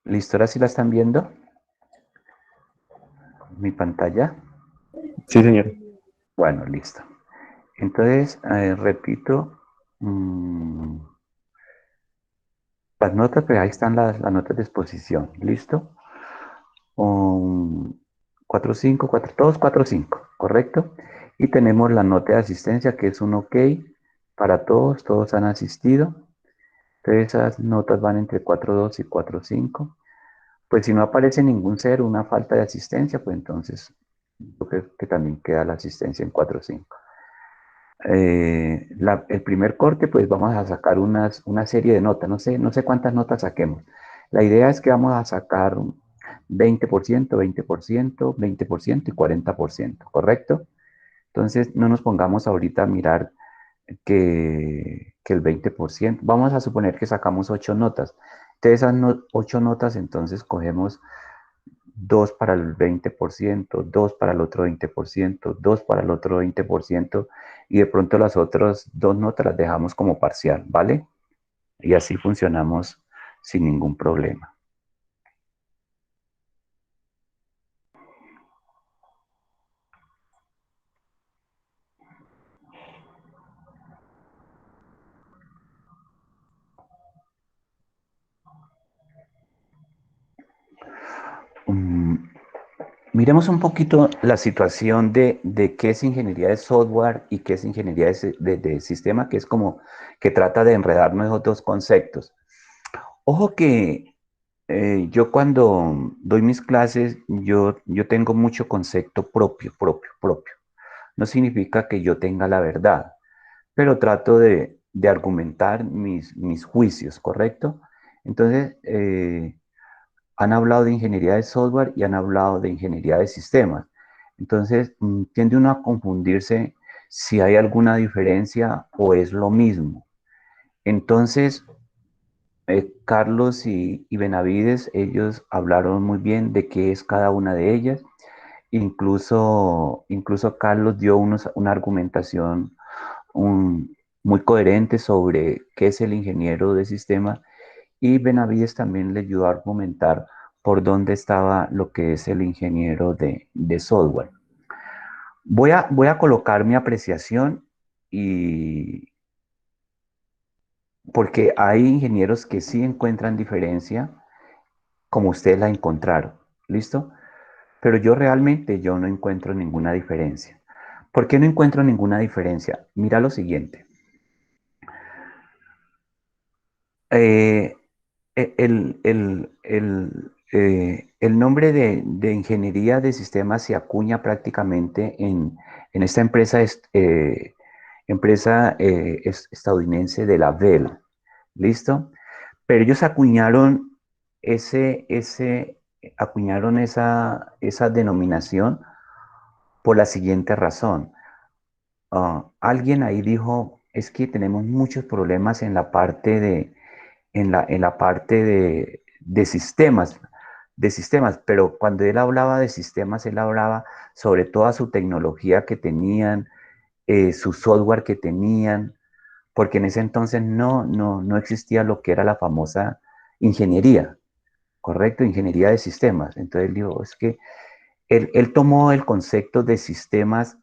¿Listo? ¿Ahora sí la están viendo? Mi pantalla. Sí, señor. Bueno, listo. Entonces, repito, mm, las notas, pues ahí están las notas de exposición. ¿Listo? Um, 4, 5, 4, todos 4, 5, ¿correcto? Y tenemos la nota de asistencia que es un OK para todos, todos han asistido. Entonces esas notas van entre 4.2 y 4.5. Pues si no aparece ningún cero, una falta de asistencia, pues entonces yo creo que también queda la asistencia en 4.5. El primer corte, pues vamos a sacar una serie de notas. No sé cuántas notas saquemos. La idea es que vamos a sacar 20%, 20%, 20% y 40%, ¿correcto? Entonces no nos pongamos ahorita a mirar que el 20%. Vamos a suponer que sacamos 8 notas. De esas 8 notas, entonces cogemos 2 para el 20%, 2 para el otro 20%, 2 para el otro 20%, y de pronto las otras 2 notas las dejamos como parcial, ¿vale? Y así funcionamos sin ningún problema. Um, Miremos un poquito la situación de qué es ingeniería de software y qué es ingeniería de sistema, que es como que trata de enredarnos esos dos conceptos. Ojo que yo cuando doy mis clases, yo tengo mucho concepto propio. No significa que yo tenga la verdad, pero trato de argumentar mis juicios, ¿correcto? Entonces, han hablado de ingeniería de software y han hablado de ingeniería de sistemas. Entonces, tiende uno a confundirse si hay alguna diferencia o es lo mismo. Entonces, Carlos y Benavides, ellos hablaron muy bien de qué es cada una de ellas. Incluso Carlos dio una argumentación muy coherente sobre qué es el ingeniero de sistema, y Benavides también le ayudó a argumentar por dónde estaba lo que es el ingeniero de software. Voy a colocar mi apreciación, y porque hay ingenieros que sí encuentran diferencia, como ustedes la encontraron, ¿listo? Pero yo no encuentro ninguna diferencia. ¿Por qué no encuentro ninguna diferencia? Mira lo siguiente. Eh, el nombre de ingeniería de sistemas se acuña prácticamente en esta empresa estadounidense de la Bell. ¿Listo? Pero ellos ese, ese, acuñaron esa denominación por la siguiente razón. Alguien ahí dijo, es que tenemos muchos problemas en la parte de sistemas, pero cuando él hablaba de sistemas, él hablaba sobre toda su tecnología que tenían, su software que tenían, porque en ese entonces no existía lo que era la famosa ingeniería, ¿correcto? Ingeniería de sistemas. Entonces él dijo, es que él tomó el concepto de sistemas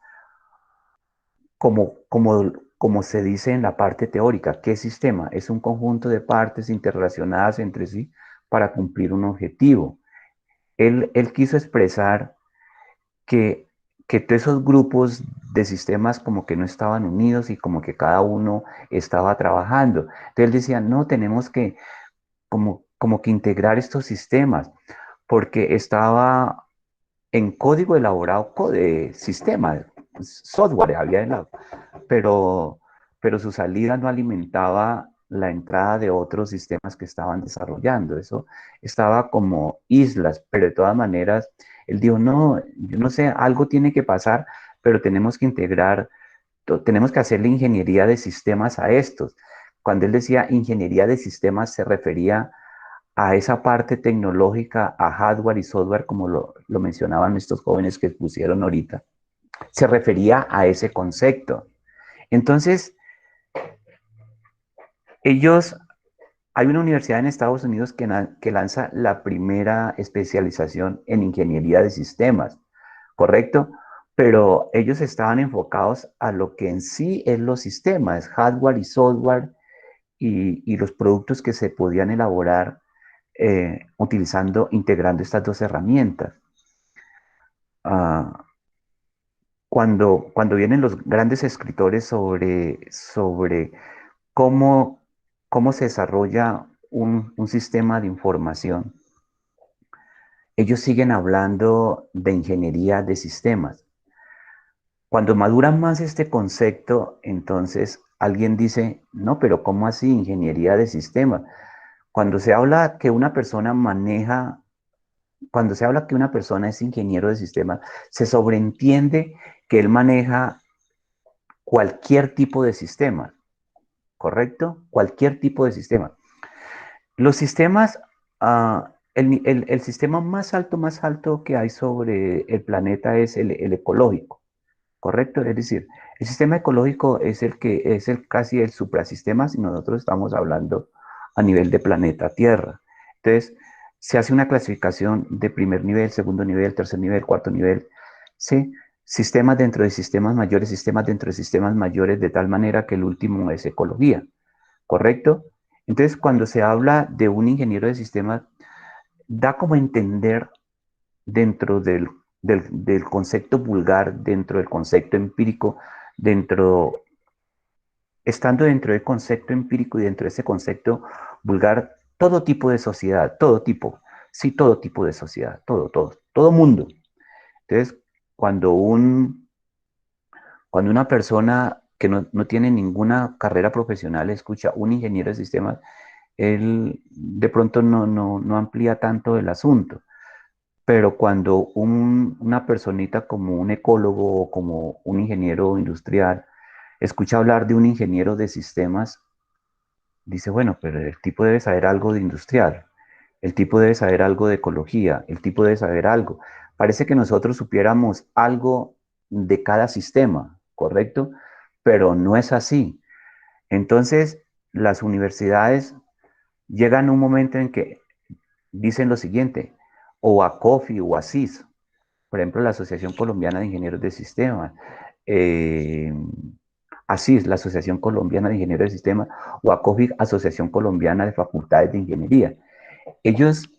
como se dice en la parte teórica. ¿Qué sistema? Es un conjunto de partes interrelacionadas entre sí para cumplir un objetivo. Él quiso expresar que, que todos esos grupos de sistemas como que no estaban unidos y como que cada uno estaba trabajando. Entonces él decía, no, tenemos que como que integrar estos sistemas, porque estaba en código elaborado de sistema, software había en pero, pero su salida no alimentaba la entrada de otros sistemas que estaban desarrollando. Eso estaba como islas, pero de todas maneras, él dijo, no, yo no sé, algo tiene que pasar, pero tenemos que integrar, tenemos que hacerle ingeniería de sistemas a estos. Cuando él decía ingeniería de sistemas, se refería a esa parte tecnológica, a hardware y software, como lo mencionaban estos jóvenes que pusieron ahorita. Se refería a ese concepto. Entonces, ellos Hay una universidad en Estados Unidos que lanza la primera especialización en ingeniería de sistemas, ¿correcto? Pero ellos estaban enfocados a lo que en sí es los sistemas, hardware y software y los productos que se podían elaborar utilizando, integrando estas dos herramientas. Ah, cuando vienen los grandes escritores sobre cómo, cómo se desarrolla un sistema de información, ellos siguen hablando de ingeniería de sistemas. Cuando madura más este concepto, entonces alguien dice, no, pero ¿cómo así ingeniería de sistemas? Cuando se habla que una persona maneja, cuando se habla que una persona es ingeniero de sistemas, se sobreentiende que él maneja cualquier tipo de sistema, ¿correcto? Cualquier tipo de sistema. Los sistemas, el sistema más alto que hay sobre el planeta es el ecológico, ¿correcto? Es decir, el sistema ecológico es el que es el casi el suprasistema si nosotros estamos hablando a nivel de planeta Tierra. Entonces, se hace una clasificación de primer nivel, segundo nivel, tercer nivel, cuarto nivel, ¿sí? Sistemas dentro de sistemas dentro de sistemas mayores, de tal manera que el último es ecología, ¿correcto? Entonces, cuando se habla de un ingeniero de sistemas, da como entender dentro del concepto vulgar, dentro del concepto empírico, dentro, estando dentro del concepto empírico y dentro de ese concepto vulgar, todo tipo de sociedad, todo tipo, sí, todo tipo de sociedad, todo mundo. Entonces, cuando, un, cuando una persona que no tiene ninguna carrera profesional escucha un ingeniero de sistemas, él de pronto no amplía tanto el asunto. Pero cuando una personita como un ecólogo o como un ingeniero industrial escucha hablar de un ingeniero de sistemas, dice, bueno, pero el tipo debe saber algo de industrial, el tipo debe saber algo de ecología, el tipo debe saber algo. Parece que nosotros supiéramos algo de cada sistema, ¿correcto? Pero no es así. Entonces, las universidades llegan a un momento en que dicen lo siguiente, o a COFI o a CIS, por ejemplo, la Asociación Colombiana de Ingenieros de Sistemas, eh, ASIS, la Asociación Colombiana de Ingenieros de Sistemas, o ACOFIC, Asociación Colombiana de Facultades de Ingeniería. Ellos,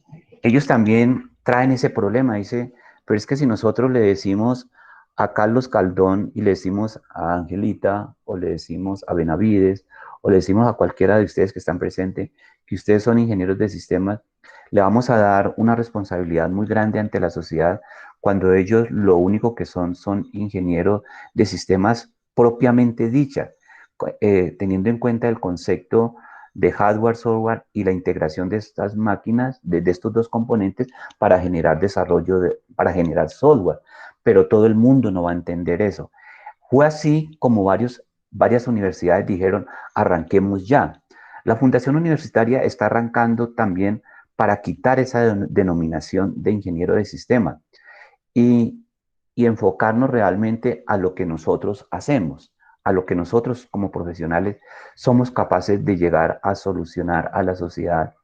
ellos también traen ese problema, dice, pero es que si nosotros le decimos a Carlos Caldón y le decimos a Angelita, o le decimos a Benavides, o le decimos a cualquiera de ustedes que están presentes, que ustedes son ingenieros de sistemas, le vamos a dar una responsabilidad muy grande ante la sociedad cuando ellos lo único que son ingenieros de sistemas propiamente dicha, teniendo en cuenta el concepto de hardware, software y la integración de estas máquinas, de estos dos componentes para generar desarrollo, para generar software. Pero todo el mundo no va a entender eso. Fue así como varias universidades dijeron, arranquemos ya. La Fundación Universitaria está arrancando también para quitar esa denominación de ingeniero de sistema y, y enfocarnos realmente a lo que nosotros hacemos, a lo que nosotros como profesionales somos capaces de llegar a solucionar a la sociedad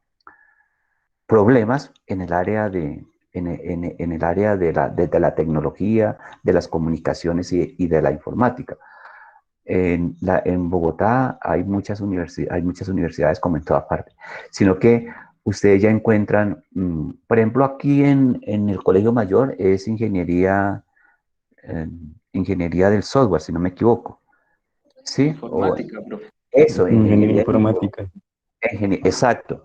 problemas en el área en el área de la tecnología, de las comunicaciones y de la informática. En Bogotá hay muchas universidades como en toda parte, sino que ustedes ya encuentran, por ejemplo, aquí en el Colegio Mayor es eh, ingeniería del software, si no me equivoco. ¿Sí? O Informática, profe. eso, Ingeniería ingeniería. informática. Exacto.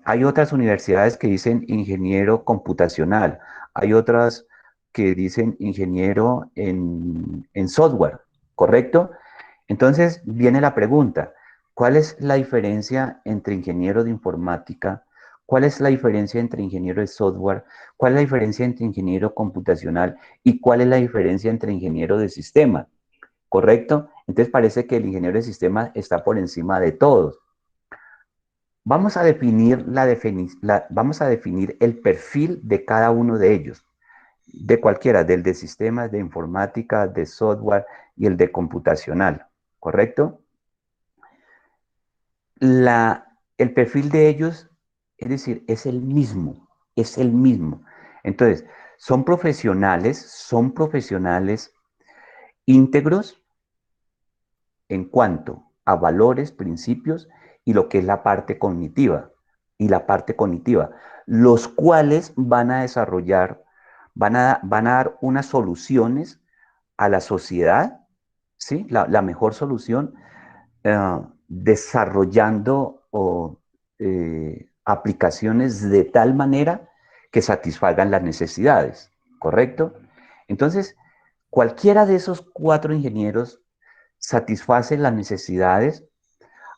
Hay otras universidades que dicen ingeniero computacional, hay otras que dicen ingeniero en software, ¿correcto? Entonces viene la pregunta, ¿cuál es la diferencia entre ingeniero de informática? ¿Cuál es la diferencia entre ingeniero de software? ¿Cuál es la diferencia entre ingeniero computacional? ¿Y cuál es la diferencia entre ingeniero de sistema? ¿Correcto? Entonces parece que el ingeniero de sistema está por encima de todos. Vamos a definir, vamos a definir el perfil de cada uno de ellos, de cualquiera, del de sistemas, de informática, de software y el de computacional, ¿correcto? La, el perfil de ellos, es decir, es el mismo, es el mismo. Entonces, son profesionales íntegros en cuanto a valores, principios y lo que es la parte cognitiva los cuales van a desarrollar, van a dar unas soluciones a la sociedad, ¿sí? La mejor solución, desarrollando aplicaciones de tal manera que satisfagan las necesidades, ¿correcto? Entonces, cualquiera de esos cuatro ingenieros satisface las necesidades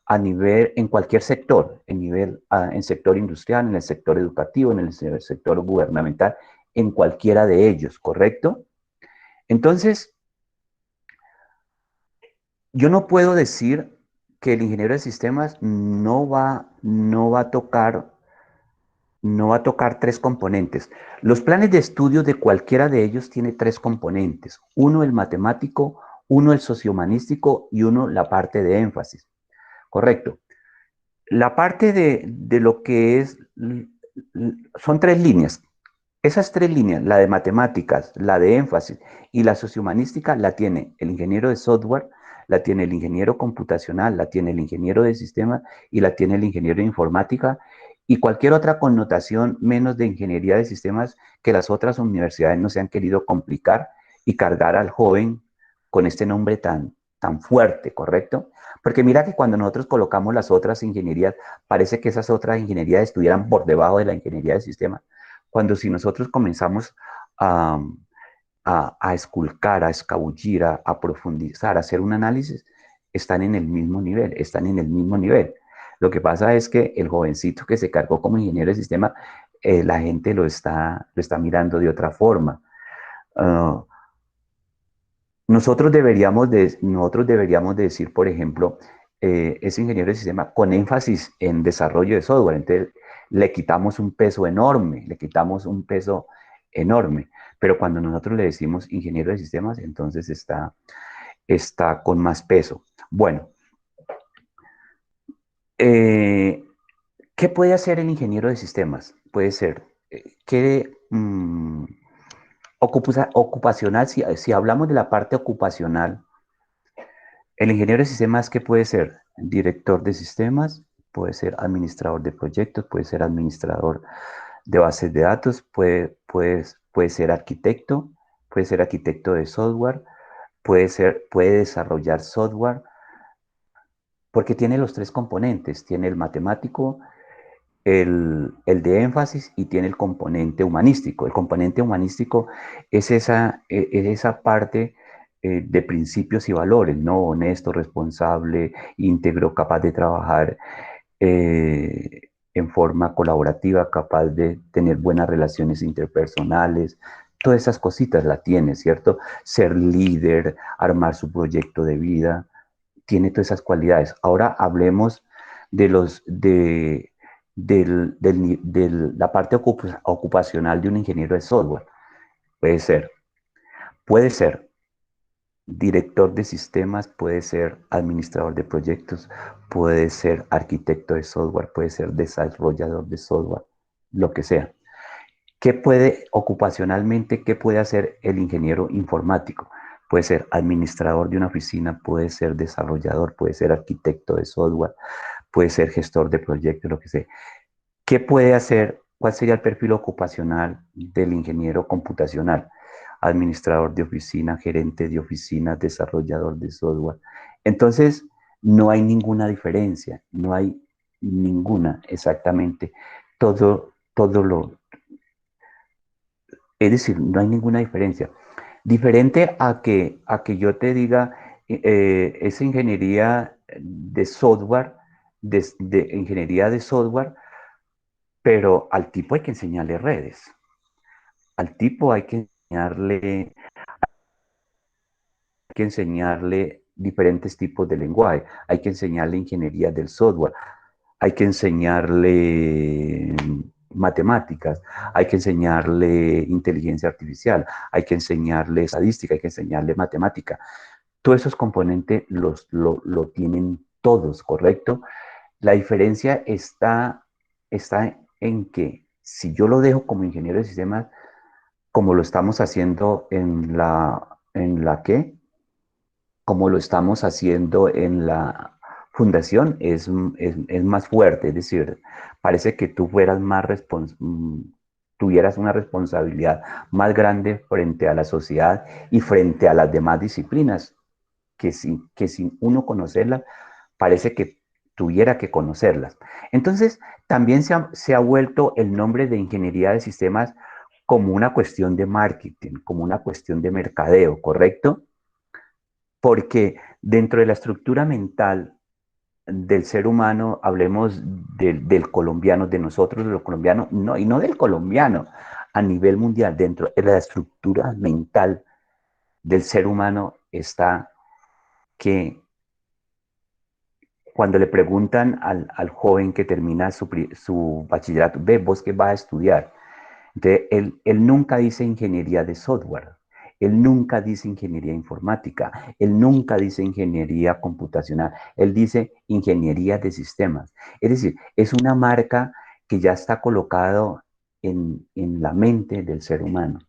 a nivel, en cualquier sector, en sector industrial, en el sector educativo, en el sector gubernamental, en cualquiera de ellos, ¿correcto? Entonces, yo no puedo decir que el ingeniero de sistemas no va a tocar tres componentes. Los planes de estudio de cualquiera de ellos tiene tres componentes. Uno el matemático, uno el sociohumanístico y uno la parte de énfasis. Correcto. La parte de lo que es, son tres líneas. Esas tres líneas, la de matemáticas, la de énfasis y la sociohumanística, la tiene el ingeniero de software, la tiene el ingeniero computacional, la tiene el ingeniero de sistemas y la tiene el ingeniero de informática y cualquier otra connotación menos de ingeniería de sistemas que las otras universidades no se han querido complicar y cargar al joven con este nombre tan fuerte, ¿correcto? Porque mira que cuando nosotros colocamos las otras ingenierías, parece que esas otras ingenierías estuvieran por debajo de la ingeniería de sistemas, cuando si nosotros comenzamos a, a esculcar, a escabullir, a profundizar, a hacer un análisis, están en el mismo nivel, están en el mismo nivel. Lo que pasa es que el jovencito que se cargó como ingeniero de sistema, la gente lo está mirando de otra forma. Uh, nosotros deberíamos de decir, por ejemplo, es ingeniero de sistema con énfasis en desarrollo de software. Entonces, le quitamos un peso enorme, le quitamos un peso enorme. Pero cuando nosotros le decimos ingeniero de sistemas, entonces está con más peso. Bueno, eh, ¿qué puede hacer el ingeniero de sistemas? Puede ser, ocupacional, si hablamos de la parte ocupacional, el ingeniero de sistemas, ¿qué puede ser? Director de sistemas, puede ser administrador de proyectos, puede ser administrador de bases de datos, puede ser arquitecto de software, puede desarrollar software, porque tiene los tres componentes, tiene el matemático, el de énfasis y tiene el componente humanístico. El componente humanístico es esa parte de principios y valores, ¿no? Honesto, responsable, íntegro, capaz de trabajar en forma colaborativa, capaz de tener buenas relaciones interpersonales. Todas esas cositas la tiene, ¿cierto? Ser líder, armar su proyecto de vida, tiene todas esas cualidades. Ahora hablemos de la parte ocupacional de un ingeniero de software. Puede ser, puede ser director de sistemas, puede ser administrador de proyectos, puede ser arquitecto de software, puede ser desarrollador de software, lo que sea. ¿Qué puede ocupacionalmente, qué puede hacer el ingeniero informático? Puede ser administrador de una oficina, puede ser desarrollador, puede ser arquitecto de software, puede ser gestor de proyectos, lo que sea. ¿Qué puede hacer? ¿Cuál sería el perfil ocupacional del ingeniero computacional? Administrador de oficina, gerente de oficina, desarrollador de software. Entonces, no hay ninguna diferencia, no hay ninguna exactamente. Todo es decir, no hay ninguna diferencia. Diferente a que yo te diga, esa ingeniería de software, de ingeniería de software, pero al tipo hay que enseñarle redes. Al tipo hay que enseñarle diferentes tipos de lenguaje. Hay que enseñarle ingeniería del software. Hay que enseñarle matemáticas, hay que enseñarle inteligencia artificial, hay que enseñarle estadística, hay que enseñarle matemática. Todos esos componentes lo tienen todos, ¿correcto? La diferencia está en que si yo lo dejo como ingeniero de sistemas, como lo estamos haciendo como lo estamos haciendo en la fundación, es más fuerte, es decir, parece que tú fueras tuvieras una responsabilidad más grande frente a la sociedad y frente a las demás disciplinas, que sin uno conocerlas, parece que tuviera que conocerlas. Entonces, también se ha vuelto el nombre de ingeniería de sistemas como una cuestión de marketing, como una cuestión de mercadeo, ¿correcto? Porque dentro de la estructura mental del ser humano, hablemos del colombiano, de nosotros, de los colombianos, no, y no del colombiano, a nivel mundial, dentro de la estructura mental del ser humano está que cuando le preguntan al joven que termina su bachillerato, ve, vos qué vas a estudiar. Entonces, él nunca dice ingeniería de software, él nunca dice ingeniería informática, él nunca dice ingeniería computacional, él dice ingeniería de sistemas. Es decir, es una marca que ya está colocado en la mente del ser humano.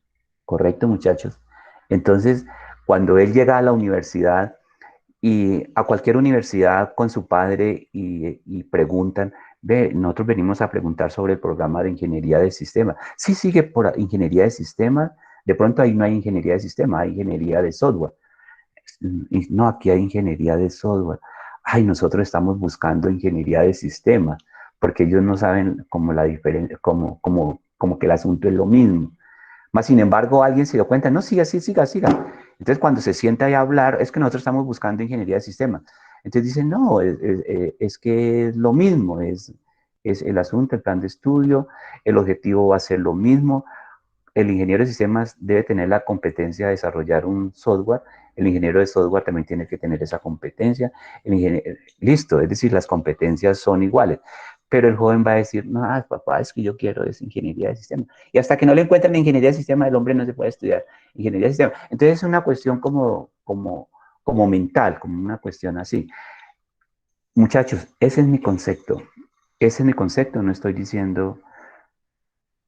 ¿Correcto, muchachos? Entonces, cuando él llega a la universidad, y a cualquier universidad con su padre y preguntan, ve, nosotros venimos a preguntar sobre el programa de ingeniería de sistemas. Sí, sigue por ingeniería de sistemas. De pronto ahí no hay ingeniería de sistemas, hay ingeniería de software. Y no, aquí hay ingeniería de software. Ay, nosotros estamos buscando ingeniería de sistemas, porque ellos no saben cómo la diferencia, como que el asunto es lo mismo. Más sin embargo, alguien se dio cuenta, no, siga, sí, siga, siga. Entonces, cuando se sienta ahí a hablar, es que nosotros estamos buscando ingeniería de sistemas. Entonces dicen, no, es que es lo mismo, es el asunto, el plan de estudio, el objetivo va a ser lo mismo. El ingeniero de sistemas debe tener la competencia de desarrollar un software, el ingeniero de software también tiene que tener esa competencia, listo, es decir, las competencias son iguales, pero el joven va a decir, no, papá, es que yo quiero es ingeniería de sistemas, y hasta que no le encuentren la ingeniería de sistemas, el hombre no se puede estudiar ingeniería de sistemas. Entonces es una cuestión como mental, como una cuestión así. Muchachos, ese es mi concepto, no estoy diciendo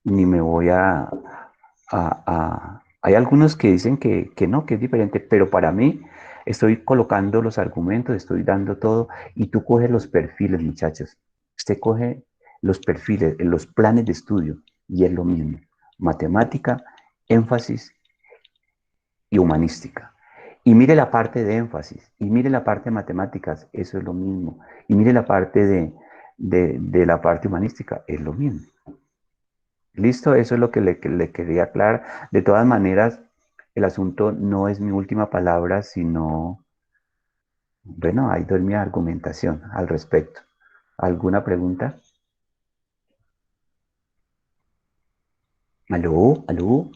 ni me voy hay algunos que dicen que no, que es diferente, pero para mí estoy colocando los argumentos, estoy dando todo, y tú coges los perfiles, muchachos. Usted coge los perfiles, los planes de estudio, y es lo mismo. Matemática, énfasis y humanística. Y mire la parte de énfasis, y mire la parte de matemáticas, eso es lo mismo. Y mire la parte de la parte humanística, es lo mismo. Listo, eso es lo que le quería aclarar. De todas maneras, el asunto no es mi última palabra, sino, bueno, ahí doy mi argumentación al respecto. ¿Alguna pregunta? ¿Aló? ¿Aló?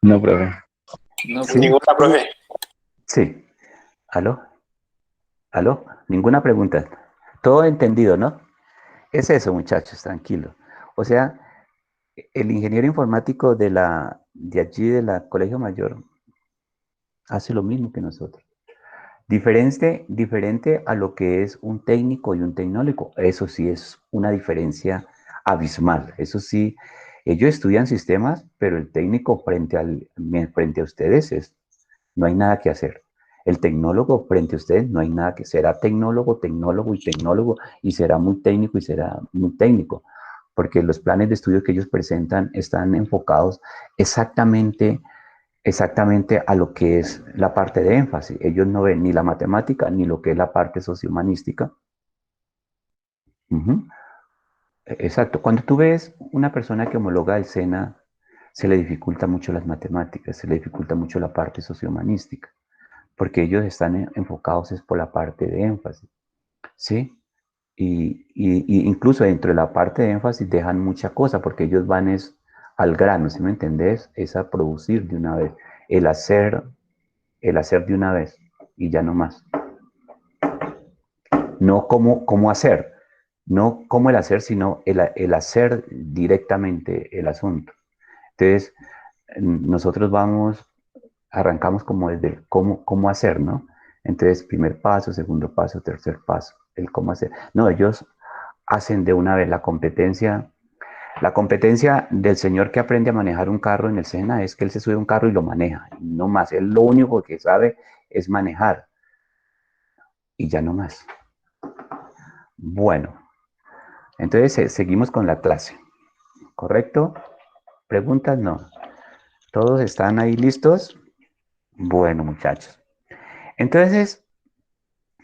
No, profe. No, ¿Sí? ninguna, profe. Sí. ¿Aló? ¿Aló? Ninguna pregunta. Todo entendido, ¿no? Es eso, muchachos, tranquilo. O sea, el ingeniero informático de allí, de la Colegio Mayor, hace lo mismo que nosotros. Diferente a lo que es un técnico y un tecnólogo. Eso sí es una diferencia abismal. Eso sí, ellos estudian sistemas, pero el técnico frente a ustedes no hay nada que hacer. El tecnólogo frente a ustedes no hay nada que será tecnólogo, tecnólogo y tecnólogo y será muy técnico y será muy técnico, porque los planes de estudio que ellos presentan están enfocados exactamente a lo que es la parte de énfasis. Ellos no ven ni la matemática ni lo que es la parte sociohumanística. Ujú. Exacto. Cuando tú ves una persona que homologa el SENA, se le dificulta mucho las matemáticas, se le dificulta mucho la parte sociohumanística, porque ellos están enfocados es por la parte de énfasis, ¿sí? Y incluso dentro de la parte de énfasis dejan mucha cosa, porque ellos van es al grano, ¿sí me entendés? Es a producir de una vez, el hacer, el hacer de una vez y ya no más. No cómo hacer, no cómo el hacer, sino el hacer directamente el asunto. Entonces, nosotros arrancamos como desde cómo hacer, ¿no? Entonces, primer paso, segundo paso, tercer paso. el cómo hacer. No, ellos hacen de una vez la competencia. La competencia del señor que aprende a manejar un carro en el SENA es que él se sube a un carro y lo maneja. No más, él lo único que sabe es manejar y ya no más. Bueno, entonces seguimos con la clase, ¿correcto? ¿Preguntas? No. ¿Todos están ahí listos? Bueno, muchachos. Entonces,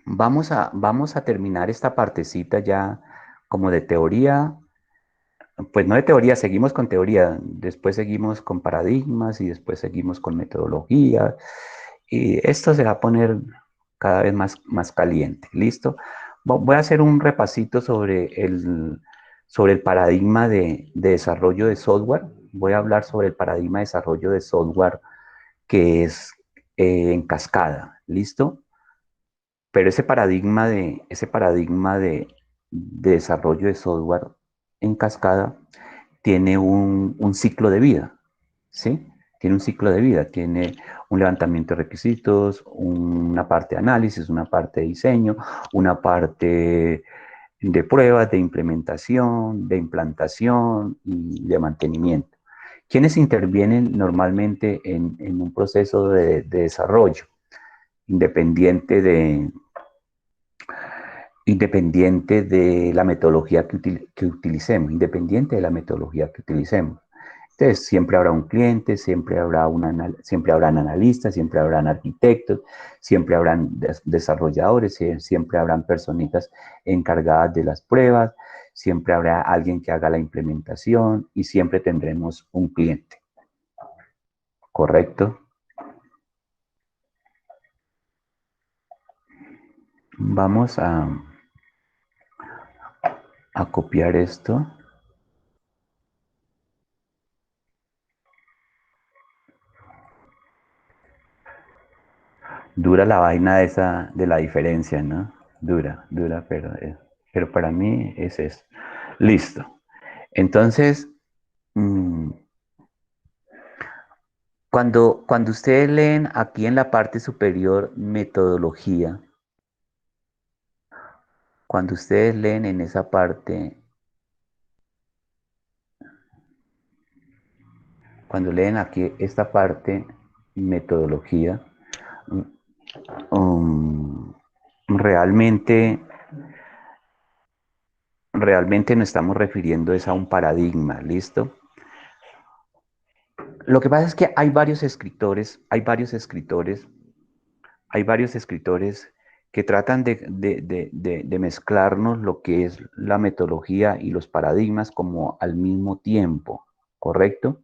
vamos a terminar esta partecita ya como de teoría. Pues no de teoría, seguimos con teoría, después seguimos con paradigmas y después seguimos con metodología. Y esto se va a poner cada vez más caliente. ¿Listo? Voy a hacer un repasito sobre el paradigma de desarrollo de software. Voy a hablar sobre el paradigma de desarrollo de software que es en cascada. ¿Listo? Pero ese paradigma de desarrollo de software en cascada tiene un ciclo de vida, ¿sí? Tiene un ciclo de vida, tiene un levantamiento de requisitos, una parte de análisis, una parte de diseño, una parte de pruebas, de implementación, de implantación y de mantenimiento. ¿Quiénes intervienen normalmente en un proceso de desarrollo? Independiente de, independiente de la metodología que utilicemos, independiente de la metodología que utilicemos. Entonces, siempre habrá un cliente, siempre habrán analistas, siempre habrán arquitectos, siempre habrán desarrolladores, siempre habrán personitas encargadas de las pruebas, siempre habrá alguien que haga la implementación y siempre tendremos un cliente, ¿correcto? Vamos a copiar esto. Dura la vaina esa de la diferencia, ¿no? Dura, pero para mí es eso. Listo. Entonces, mm, cuando ustedes leen aquí en la parte superior metodología, cuando ustedes leen en esa parte, cuando leen aquí esta parte metodología, um, realmente, realmente nos estamos refiriendo es a un paradigma, ¿listo? Lo que pasa es que hay varios escritores que tratan de mezclarnos lo que es la metodología y los paradigmas como al mismo tiempo, ¿correcto?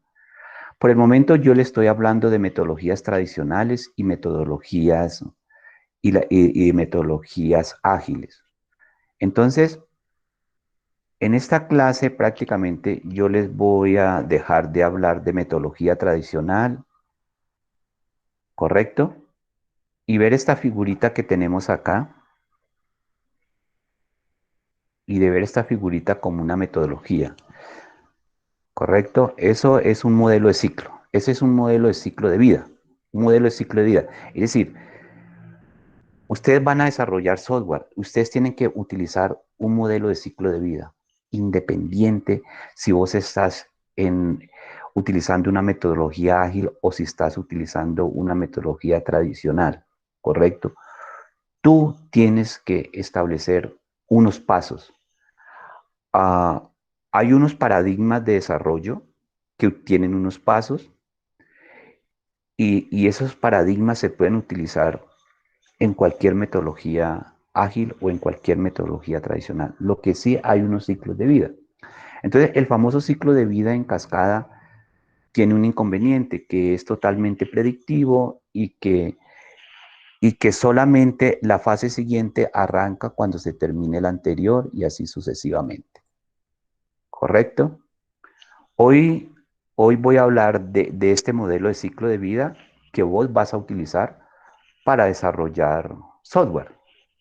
Por el momento yo le estoy hablando de metodologías tradicionales y metodologías ágiles. Entonces, en esta clase prácticamente yo les voy a dejar de hablar de metodología tradicional, ¿correcto? Y ver esta figurita que tenemos acá y de ver esta figurita como una metodología, ¿correcto? Eso es un modelo de ciclo. Ese es un modelo de ciclo de vida, un modelo de ciclo de vida. Es decir, ustedes van a desarrollar software, ustedes tienen que utilizar un modelo de ciclo de vida, independiente si vos estás utilizando una metodología ágil o si estás utilizando una metodología tradicional, ¿correcto? Tú tienes que establecer unos pasos. Hay unos paradigmas de desarrollo que tienen unos pasos y esos paradigmas se pueden utilizar en cualquier metodología ágil o en cualquier metodología tradicional. Lo que sí hay unos ciclos de vida. Entonces, el famoso ciclo de vida en cascada tiene un inconveniente que es totalmente predictivo y que solamente la fase siguiente arranca cuando se termine la anterior y así sucesivamente. ¿Correcto? Hoy, hoy voy a hablar de este modelo de ciclo de vida que vos vas a utilizar para desarrollar software.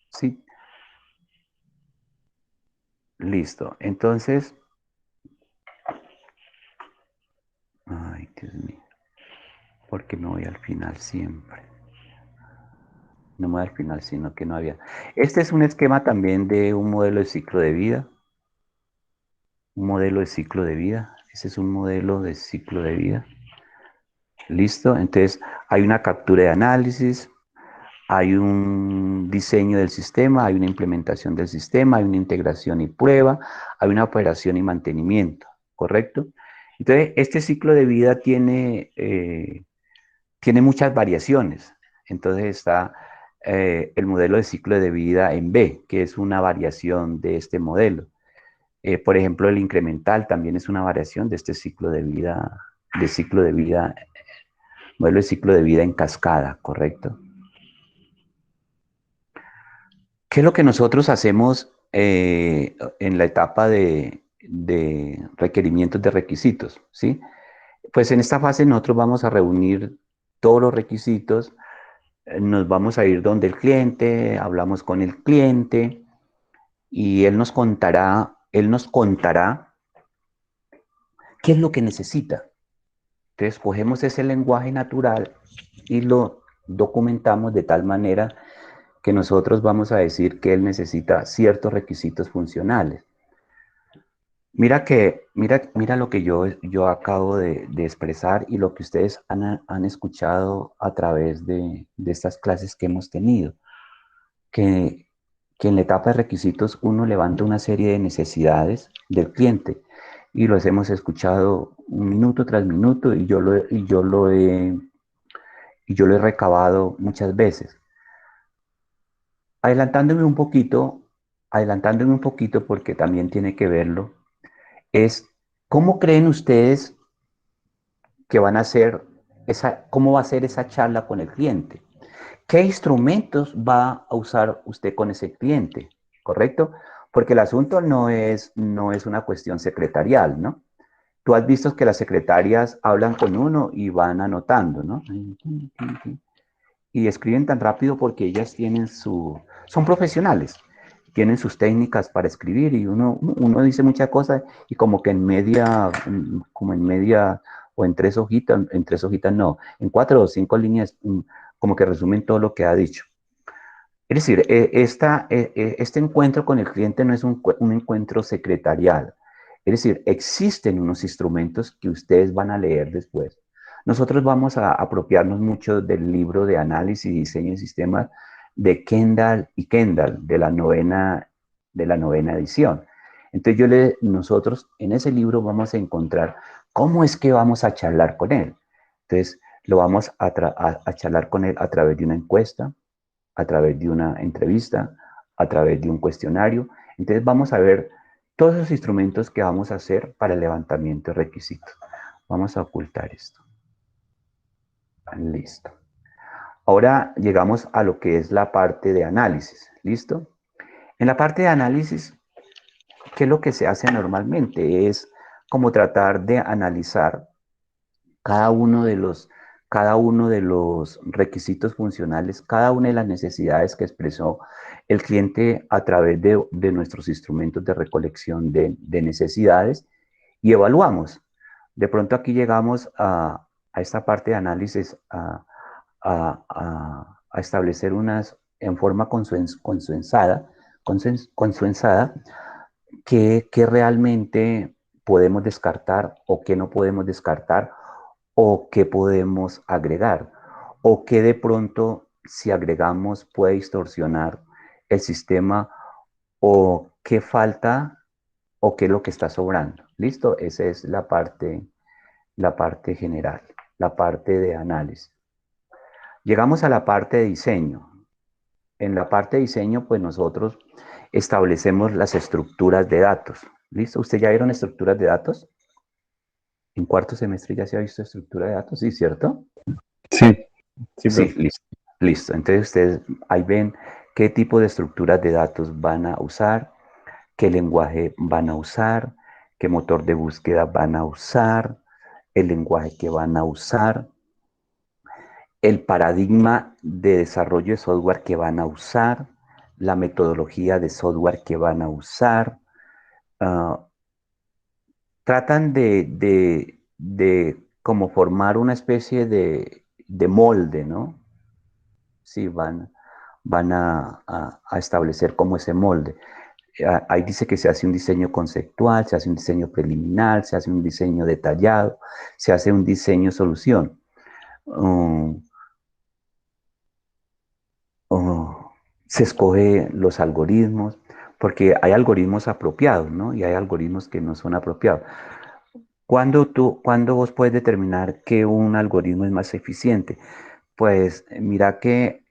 ¿Sí? Listo. Entonces, ay, Dios mío, porque me voy al final siempre. no me da al final, sino que no había. Este es un esquema también de un modelo de ciclo de vida. Un modelo de ciclo de vida. Ese es un modelo de ciclo de vida. Listo. Entonces, hay una captura de análisis, hay un diseño del sistema, hay una implementación del sistema, hay una integración y prueba, hay una operación y mantenimiento, ¿correcto? Entonces, este ciclo de vida tiene muchas variaciones. Entonces está el modelo de ciclo de vida en B, que es una variación de este modelo. Por ejemplo, el incremental también es una variación de este ciclo de vida, modelo de ciclo de vida en cascada, ¿correcto? ¿Qué es lo que nosotros hacemos en la etapa de requerimientos de requisitos? ¿Sí? Pues en esta fase nosotros vamos a reunir todos los requisitos, nos vamos a ir donde el cliente, hablamos con el cliente y él nos contará qué es lo que necesita. Entonces cogemos ese lenguaje natural y lo documentamos de tal manera que nosotros vamos a decir que él necesita ciertos requisitos funcionales. Mira lo que yo acabo de expresar y lo que ustedes han escuchado a través de estas clases que hemos tenido, que, que en la etapa de requisitos uno levanta una serie de necesidades del cliente y los hemos escuchado minuto tras minuto y yo lo he recabado muchas veces. Adelantándome un poquito, adelantándome un poquito porque también tiene que verlo, es cómo creen ustedes que van a hacer cómo va a ser esa charla con el cliente. ¿Qué instrumentos va a usar usted con ese cliente? ¿Correcto? Porque el asunto no es una cuestión secretarial, ¿no? Tú has visto que las secretarias hablan con uno y van anotando, ¿no? Y escriben tan rápido porque ellas son profesionales, tienen sus técnicas para escribir y uno dice muchas cosas y como en media o en tres hojitas no, en 4 o 5 líneas, como que resumen todo lo que ha dicho. Es decir, este encuentro con el cliente no es un encuentro secretarial. Es decir, existen unos instrumentos que ustedes van a leer después. Nosotros vamos a apropiarnos mucho del libro de análisis y diseño de sistemas de Kendall y Kendall, de la novena edición. Entonces nosotros en ese libro vamos a encontrar cómo es que vamos a charlar con él. Entonces, lo vamos a charlar con él a través de una encuesta, a través de una entrevista, a través de un cuestionario. Entonces vamos a ver todos los instrumentos que vamos a hacer para el levantamiento de requisitos. Vamos a ocultar esto. Listo. Ahora llegamos a lo que es la parte de análisis. ¿Listo? En la parte de análisis, ¿qué es lo que se hace normalmente? Es como tratar de analizar cada uno de los, cada uno de los requisitos funcionales, cada una de las necesidades que expresó el cliente a través de nuestros instrumentos de recolección de necesidades y evaluamos. De pronto aquí llegamos a esta parte de análisis a establecer en forma consensuada, que realmente podemos descartar o que no podemos descartar o qué podemos agregar o qué de pronto si agregamos puede distorsionar el sistema o qué falta o qué es lo que está sobrando. ¿Listo? Esa es la parte general, la parte de análisis. Llegamos a la parte de diseño. En la parte de diseño, pues nosotros establecemos las estructuras de datos. ¿Listo? ¿Usted ya vieron estructuras de datos? En cuarto semestre ya se ha visto estructura de datos, ¿sí, cierto? Sí, sí, Sí, profe. listo. Listo. Entonces ustedes ahí ven qué tipo de estructuras de datos van a usar, qué lenguaje van a usar, qué motor de búsqueda van a usar, el lenguaje que van a usar, el paradigma de desarrollo de software que van a usar, la metodología de software que van a usar. Uh, Tratan de como formar una especie de molde, ¿no? Sí, van a establecer como ese molde. Ahí dice que se hace un diseño conceptual, se hace un diseño preliminar, se hace un diseño detallado, se hace un diseño solución. Um, Se escoge los algoritmos, porque hay algoritmos apropiados, ¿no? Y hay algoritmos que no son apropiados. ¿Cuándo vos puedes determinar que un algoritmo es más eficiente? Pues mira que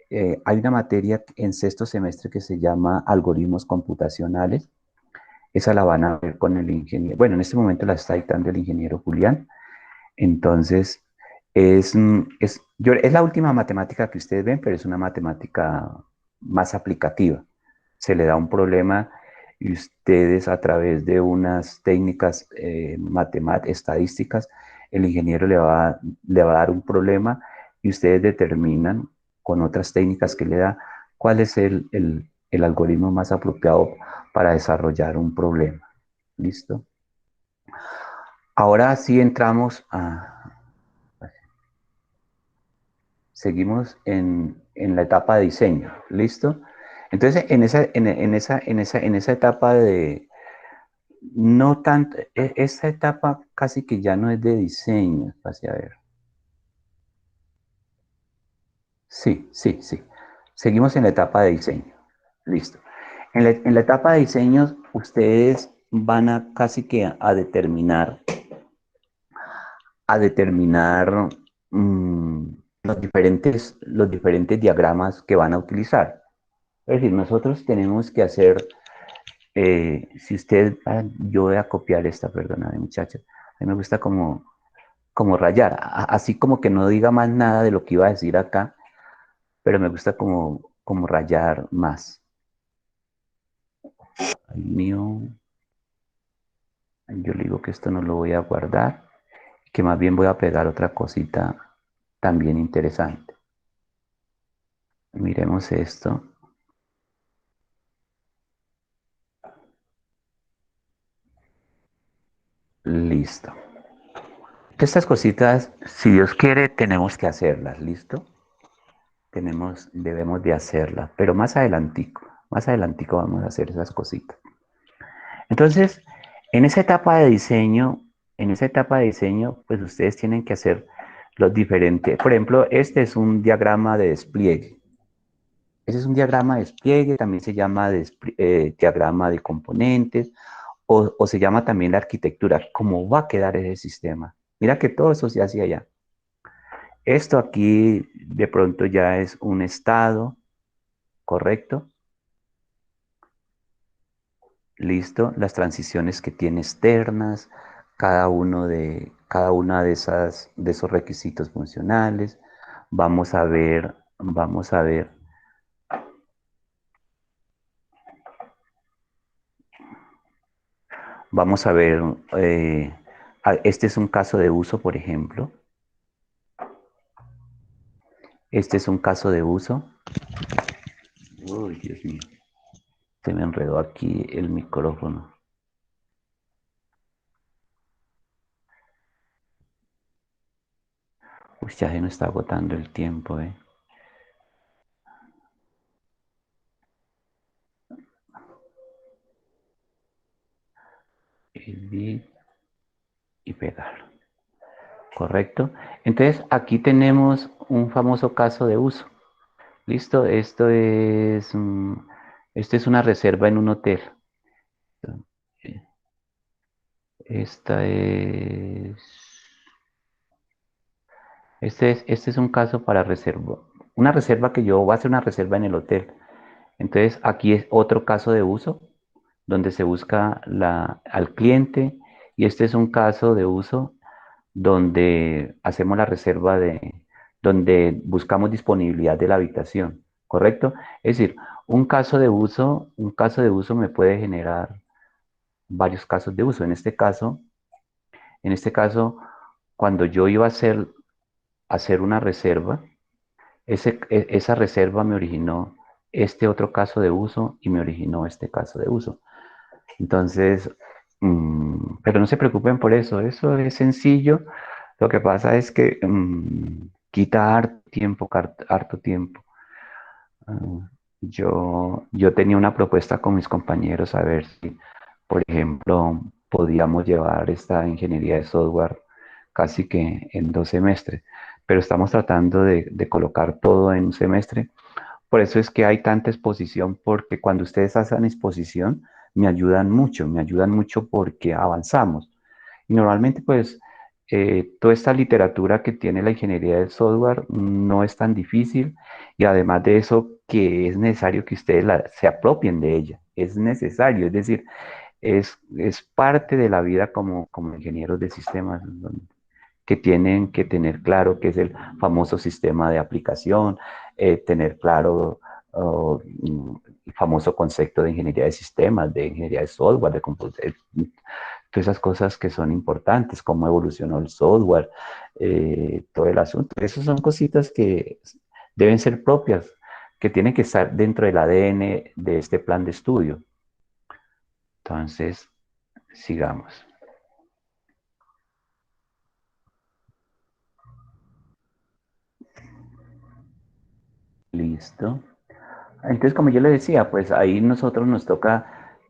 hay una materia en sexto semestre que se llama algoritmos computacionales. Esa la van a ver con el ingeniero. Bueno, en este momento la está dictando el ingeniero Julián. Entonces, es la última matemática que ustedes ven, pero es una matemática más aplicativa. Se le da un problema y ustedes a través de unas técnicas estadísticas, el ingeniero le va a dar un problema y ustedes determinan con otras técnicas que le da cuál es el algoritmo más apropiado para desarrollar un problema. ¿Listo? Ahora sí entramos a... Seguimos en la etapa de diseño, ¿listo? Entonces, en esa etapa de, no tanto, esta etapa casi que ya no es de diseño, a ver. Sí, sí, sí. Seguimos en la etapa de diseño, listo. En la etapa de diseño, ustedes van a casi que a determinar mm, los diferentes diagramas que van a utilizar. Es decir, nosotros tenemos que hacer, si usted, yo voy a copiar esta, perdóname muchachos, a mí me gusta como rayar, así como que no diga más nada de lo que iba a decir acá, pero me gusta como rayar más. Ay, mío, yo le digo que esto no lo voy a guardar, que más bien voy a pegar otra cosita también interesante. Miremos esto. Listo. Estas cositas, si Dios quiere, tenemos que hacerlas, ¿listo? Debemos de hacerlas, pero más adelantico vamos a hacer esas cositas. Entonces, en esa etapa de diseño, pues ustedes tienen que hacer los diferentes. Por ejemplo, este es un diagrama de despliegue. Ese es un diagrama de despliegue, también se llama diagrama de componentes, o se llama también la arquitectura, cómo va a quedar ese sistema. Mira que todo eso se hace allá. Esto aquí de pronto ya es un estado, ¿correcto? Listo, las transiciones que tiene externas, cada una de esos requisitos funcionales. Vamos a ver, vamos a ver, vamos a ver. Este es un caso de uso, por ejemplo. Este es un caso de uso. Uy, Dios mío, se me enredó aquí el micrófono. Uy, ya se nos está agotando el tiempo, eh. Edit y pegar. ¿Correcto? Entonces, aquí tenemos un famoso caso de uso. ¿Listo? Esto es una reserva en un hotel. Esta es, este es un caso para reserva. Una reserva que yo voy a hacer una reserva en el hotel. Entonces, aquí es otro caso de uso donde se busca al cliente y este es un caso de uso donde hacemos la reserva donde buscamos disponibilidad de la habitación, ¿correcto? Es decir, un caso de uso me puede generar varios casos de uso. En este caso, cuando yo iba a hacer una reserva, esa reserva me originó este otro caso de uso y me originó este caso de uso. Entonces, pero no se preocupen por eso es sencillo. Lo que pasa es que quita harto tiempo, harto tiempo. yo tenía una propuesta con mis compañeros a ver si, por ejemplo, podíamos llevar esta ingeniería de software casi que en 2 semestres, pero estamos tratando de colocar todo en un semestre. Por eso es que hay tanta exposición, porque cuando ustedes hacen exposición, me ayudan mucho porque avanzamos. Y normalmente, pues, toda esta literatura que tiene la ingeniería del software no es tan difícil y además de eso, que es necesario que ustedes se apropien de ella. Es necesario, es decir, es parte de la vida como ingenieros de sistemas, ¿no? Que tienen que tener claro qué es el famoso sistema de aplicación, tener claro el famoso concepto de ingeniería de sistemas, de ingeniería de software, de computación, todas esas cosas que son importantes, cómo evolucionó el software, todo el asunto. Esas son cositas que deben ser propias, que tienen que estar dentro del ADN de este plan de estudio. Entonces, sigamos. Listo. Entonces, como yo le decía, pues ahí nosotros nos toca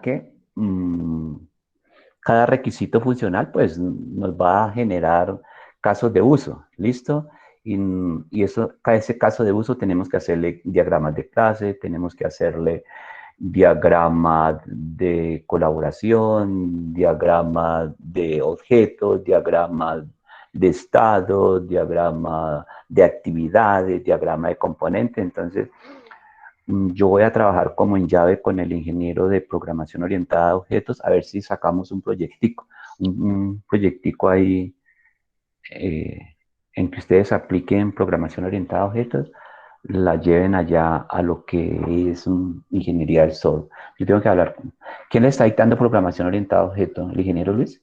¿qué? Cada requisito funcional, pues nos va a generar casos de uso, ¿listo? Y eso, cada ese caso de uso tenemos que hacerle diagramas de clase, tenemos que hacerle diagrama de colaboración, diagrama de objetos, diagrama de estado, diagrama de actividades, diagrama de componentes. Entonces, yo voy a trabajar como en llave con el ingeniero de programación orientada a objetos, a ver si sacamos un proyectico ahí eh, en que ustedes apliquen programación orientada a objetos, la lleven allá a lo que es ingeniería del software. Yo tengo que hablar con... ¿Quién le está dictando programación orientada a objetos? ¿El ingeniero Luis?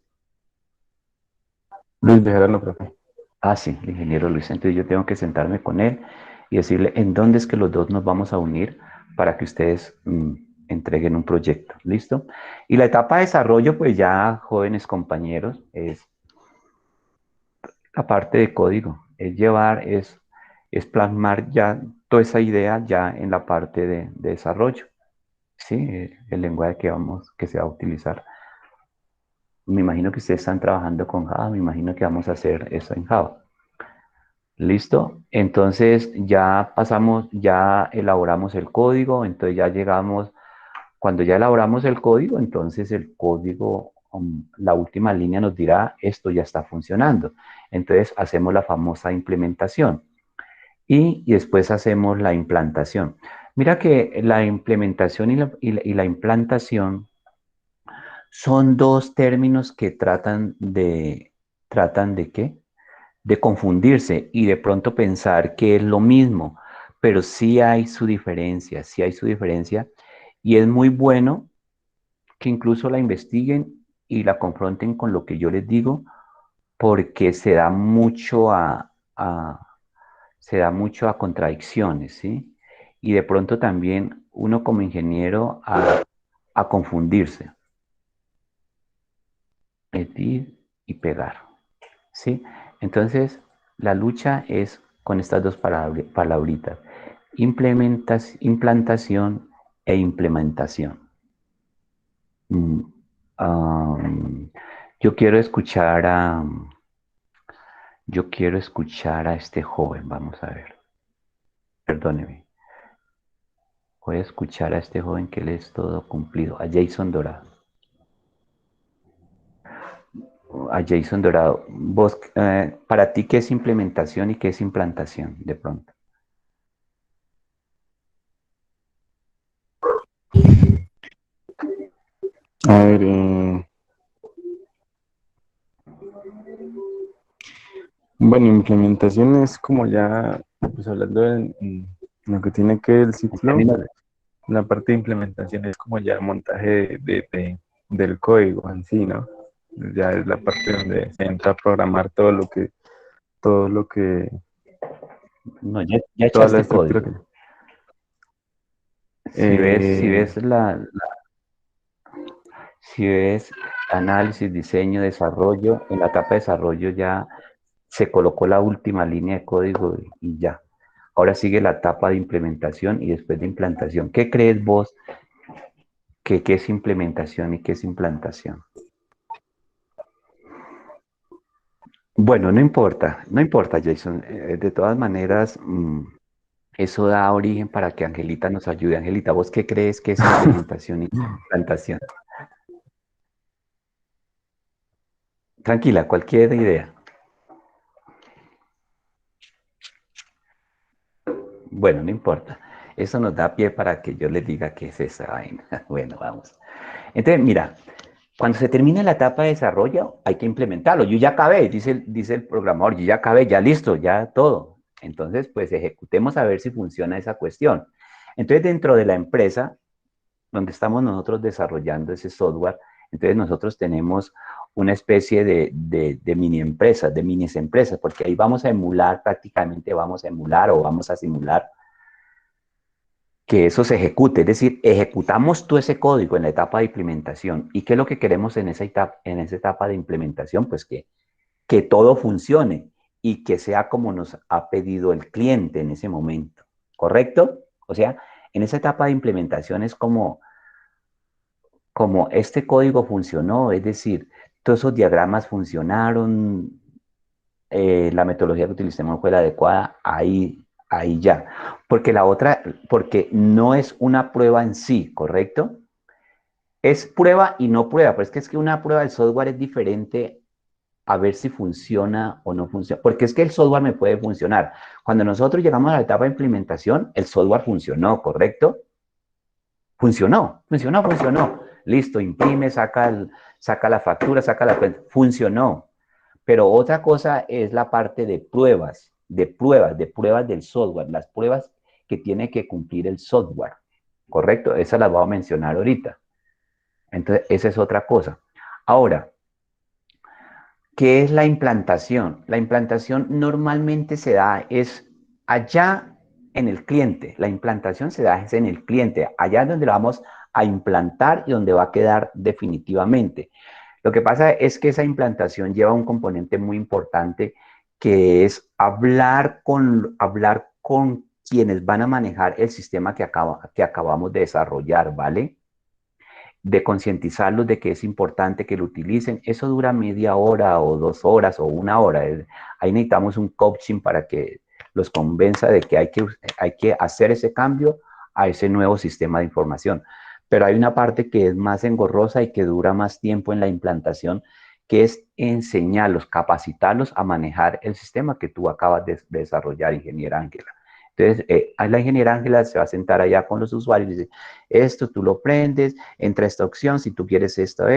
Luis Bejarano, profe. Ah, sí, el ingeniero Luis. Entonces yo tengo que sentarme con él y decirle en dónde es que los dos nos vamos a unir para que ustedes entreguen un proyecto. ¿Listo? Y la etapa de desarrollo, pues ya, jóvenes compañeros, es la parte de código. Es plasmar ya toda esa idea ya en la parte de desarrollo. Sí, el lenguaje que se va a utilizar. Me imagino que ustedes están trabajando con Java, me imagino que vamos a hacer eso en Java. ¿Listo? Entonces ya pasamos, ya elaboramos el código, entonces ya llegamos, cuando ya elaboramos el código, entonces el código, la última línea nos dirá, esto ya está funcionando. Entonces hacemos la famosa implementación y después hacemos la implantación. Mira que la implementación y la implantación son dos términos que ¿tratan de qué? De confundirse y de pronto pensar que es lo mismo, pero sí hay su diferencia y es muy bueno que incluso la investiguen y la confronten con lo que yo les digo porque se da mucho a contradicciones, ¿sí? Y de pronto también uno como ingeniero a confundirse, medir y pegar, ¿sí? Entonces, la lucha es con estas dos palabritas, implantación e implementación. Mm, um, yo quiero escuchar yo quiero escuchar a este joven, vamos a ver, perdóneme. Voy a escuchar a este joven que él es todo cumplido, a Jason Dorado. A Jason Dorado, vos, para ti, ¿qué es implementación y qué es implantación de pronto? A ver, bueno, implementación es como ya, pues hablando en lo que tiene que ver el En ciclo, términos de... la parte de implementación es como ya el montaje del código en sí, ¿no? Ya es la parte donde se entra a programar todo lo que, No, ya toda la echaste estructura código. que... Si Eh, ves si ves análisis, diseño, desarrollo, en la etapa de desarrollo ya se colocó la última línea de código y ya. Ahora sigue la etapa de implementación y después de implantación. ¿Qué crees vos que qué es implementación y qué es implantación? Bueno, no importa, no importa, Jason. De todas maneras, eso da origen para que Angelita nos ayude. Angelita, ¿vos qué crees que es implementación y implantación? Tranquila, cualquier idea. Bueno, no importa. Eso nos da pie para que yo les diga qué es esa vaina. Bueno, vamos. Entonces, mira, cuando se termina la etapa de desarrollo, hay que implementarlo. Yo ya acabé, dice el programador, yo ya acabé, ya listo, ya todo. Entonces, pues ejecutemos a ver si funciona esa cuestión. Entonces, dentro de la empresa donde estamos nosotros desarrollando ese software, entonces nosotros tenemos una especie de mini empresas, de minis empresas, porque ahí vamos a emular, prácticamente vamos a emular o vamos a simular que eso se ejecute, es decir, ejecutamos todo ese código en la etapa de implementación. ¿Y qué es lo que queremos en esa etapa de implementación? Pues que todo funcione y que sea como nos ha pedido el cliente en ese momento, ¿correcto? O sea, en esa etapa de implementación es como este código funcionó, es decir, todos esos diagramas funcionaron, la metodología que utilicemos fue la adecuada, ahí ya. Porque la otra, porque no es una prueba en sí, ¿correcto? Es prueba y no prueba, pero es que una prueba del software es diferente a ver si funciona o no funciona, porque es que el software me puede funcionar. Cuando nosotros llegamos a la etapa de implementación, el software funcionó, ¿correcto? Funcionó. Listo, imprime, saca la factura, saca la cuenta. Funcionó. Pero otra cosa es la parte de pruebas, de pruebas del software, las pruebas que tiene que cumplir el software. ¿Correcto? Esas las voy a mencionar ahorita. Entonces, esa es otra cosa. Ahora, ¿qué es la implantación? La implantación normalmente se da es allá en el cliente. La implantación se da es en el cliente, allá es donde lo vamos a implantar y donde va a quedar definitivamente. Lo que pasa es que esa implantación lleva un componente muy importante que es hablar con quienes van a manejar el sistema que acabamos de desarrollar, ¿vale? De concientizarlos de que es importante que lo utilicen. Eso dura media hora o 2 horas o una hora. Ahí necesitamos un coaching para que los convenza de que hay que hacer ese cambio a ese nuevo sistema de información. Pero hay una parte que es más engorrosa y que dura más tiempo en la implantación, que es enseñarlos, capacitarlos a manejar el sistema que tú acabas de desarrollar, ingeniera Ángela. Entonces, la ingeniera Ángela se va a sentar allá con los usuarios y dice, esto tú lo prendes, entra esta opción, si tú quieres esto,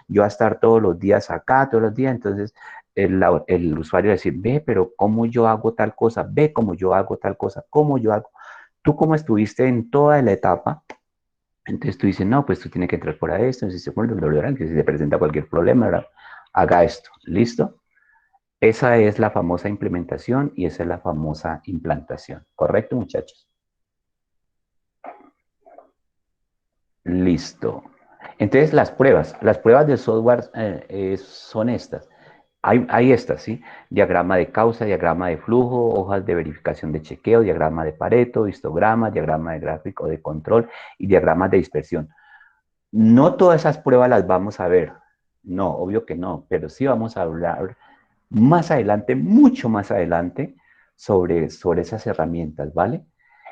yo voy a estar todos los días acá, todos los días, entonces el usuario va a decir, ve, pero ¿cómo yo hago tal cosa? Ve cómo yo hago tal cosa, ¿cómo yo hago? Tú como estuviste en toda la etapa, entonces tú dices, no, pues tú tienes que entrar por ahí, esto, si se pone que si se presenta cualquier problema, ¿verdad? Haga esto, ¿listo? Esa es la famosa implementación y esa es la famosa implantación, ¿correcto, muchachos? Listo. Entonces, las pruebas de software son estas. Hay estas, ¿sí? Diagrama de causa, diagrama de flujo, hojas de verificación de chequeo, diagrama de Pareto, histograma, diagrama de gráfico de control y diagramas de dispersión. No todas esas pruebas las vamos a ver. No, obvio que no, pero sí vamos a hablar más adelante, mucho más adelante, sobre esas herramientas, ¿vale?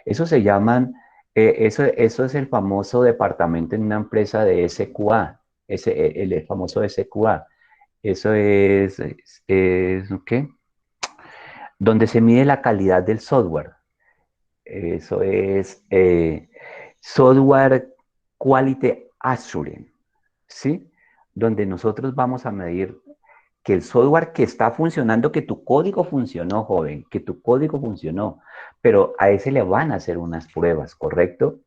Eso se llaman, eso es el famoso departamento en una empresa de SQA, el famoso SQA. Eso ¿qué? Donde se mide la calidad del software. Eso es Software Quality Assurance, ¿sí? Donde nosotros vamos a medir que el software que está funcionando, que tu código funcionó, joven, que tu código funcionó, pero a ese le van a hacer unas pruebas, ¿correcto?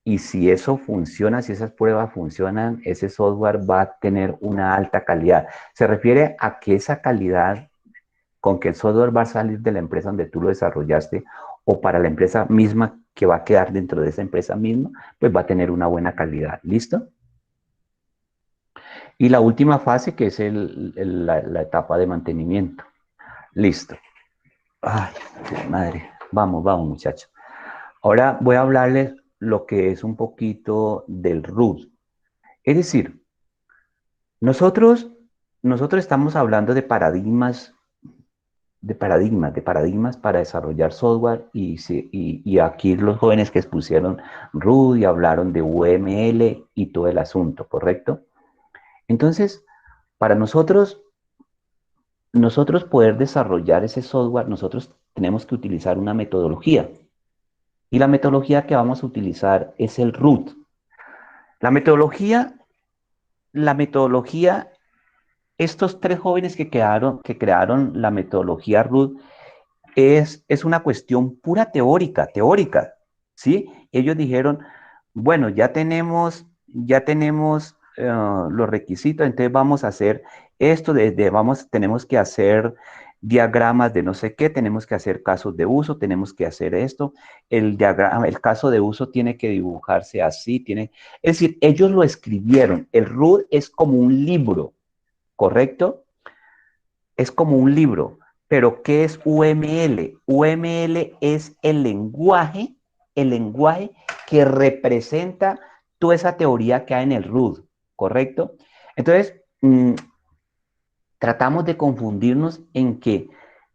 Y si eso funciona, si esas pruebas funcionan, ese software va a tener una alta calidad. Se refiere a que esa calidad con que el software va a salir de la empresa donde tú lo desarrollaste o para la empresa misma que va a quedar dentro de esa empresa misma, pues va a tener una buena calidad. ¿Listo? Y la última fase que es la etapa de mantenimiento. Listo. Ay, madre. Vamos, vamos, muchachos. Ahora voy a hablarles lo que es un poquito del root. Es decir, nosotros, nosotros estamos hablando de paradigmas para desarrollar software y aquí los jóvenes que expusieron root y hablaron de UML y todo el asunto, ¿correcto? Entonces, para nosotros poder desarrollar ese software, nosotros tenemos que utilizar una metodología. Y la metodología que vamos a utilizar es el root. La metodología, la metodología, estos tres jóvenes que crearon la metodología root es una cuestión pura teórica, ¿sí? Ellos dijeron, bueno, ya tenemos los requisitos, entonces vamos a hacer esto, tenemos que hacer diagramas de no sé qué, tenemos que hacer casos de uso, tenemos que hacer esto, el caso de uso tiene que dibujarse así, es decir, ellos lo escribieron, el root es como un libro, ¿correcto? Es como un libro, pero ¿qué es UML? UML es el lenguaje que representa toda esa teoría que hay en el root, ¿correcto? Entonces, tratamos de confundirnos en que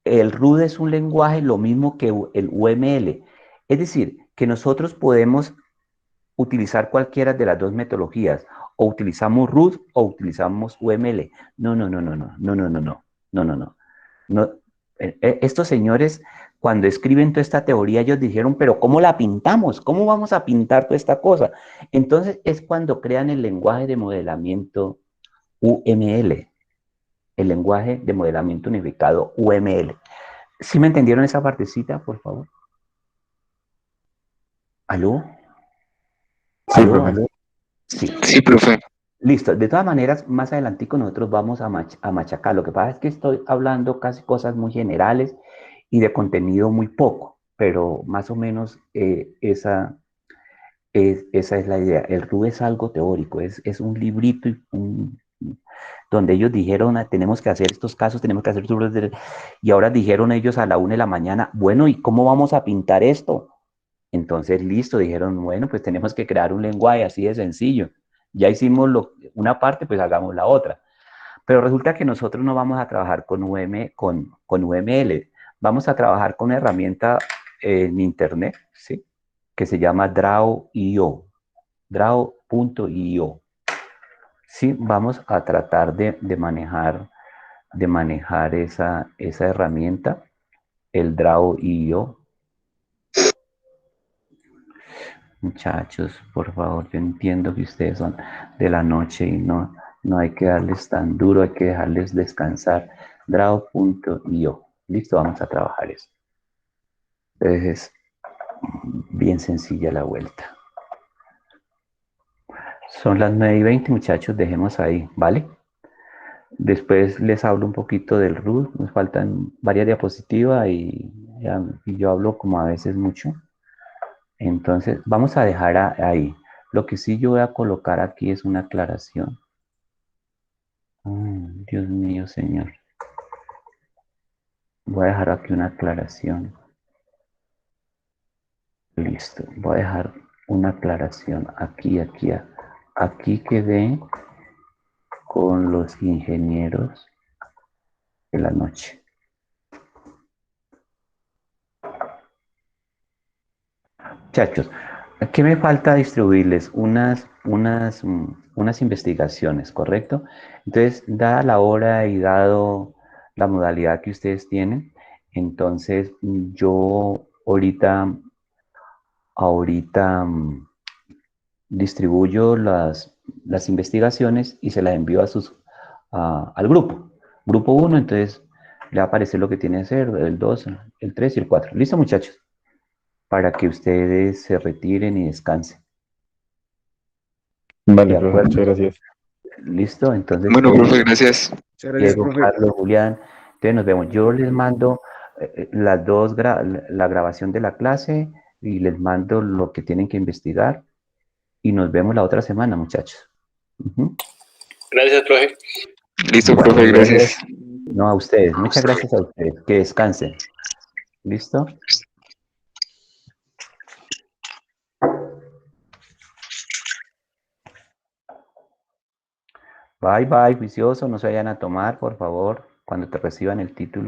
el root es un lenguaje lo mismo que el UML. Es decir, que nosotros podemos utilizar cualquiera de las dos metodologías, o utilizamos root o utilizamos UML. No, no, no, no, no, no, no, no, no, no, no, no. No, estos señores, cuando escriben toda esta teoría, ellos dijeron, pero ¿cómo la pintamos? ¿Cómo vamos a pintar toda esta cosa? Entonces es cuando crean el lenguaje de modelamiento UML, el lenguaje de modelamiento unificado UML. ¿Sí me entendieron esa partecita, por favor? ¿Aló? Sí, ¿Aló? profe. ¿Aló? Sí. Sí, profe. Listo. De todas maneras, más adelantico nosotros vamos a machacar. Lo que pasa es que estoy hablando casi cosas muy generales y de contenido muy poco, pero más o menos esa es la idea. El RU es algo teórico, es un librito donde ellos dijeron, tenemos que hacer estos casos, tenemos que hacer y ahora dijeron ellos a la 1 de la mañana, bueno, ¿y cómo vamos a pintar esto? Entonces, listo, dijeron, bueno, pues tenemos que crear un lenguaje así de sencillo. Ya hicimos una parte, pues hagamos la otra. Pero resulta que nosotros no vamos a trabajar con UML, vamos a trabajar con una herramienta en Internet, ¿sí? Que se llama Draw.io, Draw.io. Sí, vamos a tratar de manejar esa herramienta, el Draw.io. Muchachos, por favor, yo entiendo que ustedes son de la noche y no hay que darles tan duro, hay que dejarles descansar. Draw.io. Listo, vamos a trabajar eso. Entonces, bien sencilla la vuelta. Son las 9:20, muchachos, dejemos ahí, ¿vale? Después les hablo un poquito del root, nos faltan varias diapositivas y yo hablo como a veces mucho. Entonces, vamos a dejar ahí. Lo que sí yo voy a colocar aquí es una aclaración. Dios mío, Señor. Voy a dejar aquí una aclaración. Listo. Voy a dejar una aclaración aquí quedé con los ingenieros de la noche. Muchachos, ¿qué me falta distribuirles? Unas investigaciones, ¿correcto? Entonces, dada la hora y dado la modalidad que ustedes tienen, entonces yo ahorita distribuyo las investigaciones y se las envío al grupo. Grupo 1, entonces le va a aparecer lo que tiene que hacer, el 2, el 3 y el 4. ¿Listo, muchachos? Para que ustedes se retiren y descansen. ¿De Vale, profe, acuerdo? muchas gracias. ¿Listo? Entonces, Bueno, profe, gracias. Muchas gracias, Diego, profe. Carlos, Julián, entonces nos vemos. Yo les mando la grabación de la clase y les mando lo que tienen que investigar y nos vemos la otra semana, muchachos. Gracias, profe. Listo, Bueno, profe, gracias. no a ustedes. Muchas gracias a ustedes. Que descansen. ¿Listo? Bye, bye, juicioso, no se vayan a tomar, por favor, cuando te reciban el título.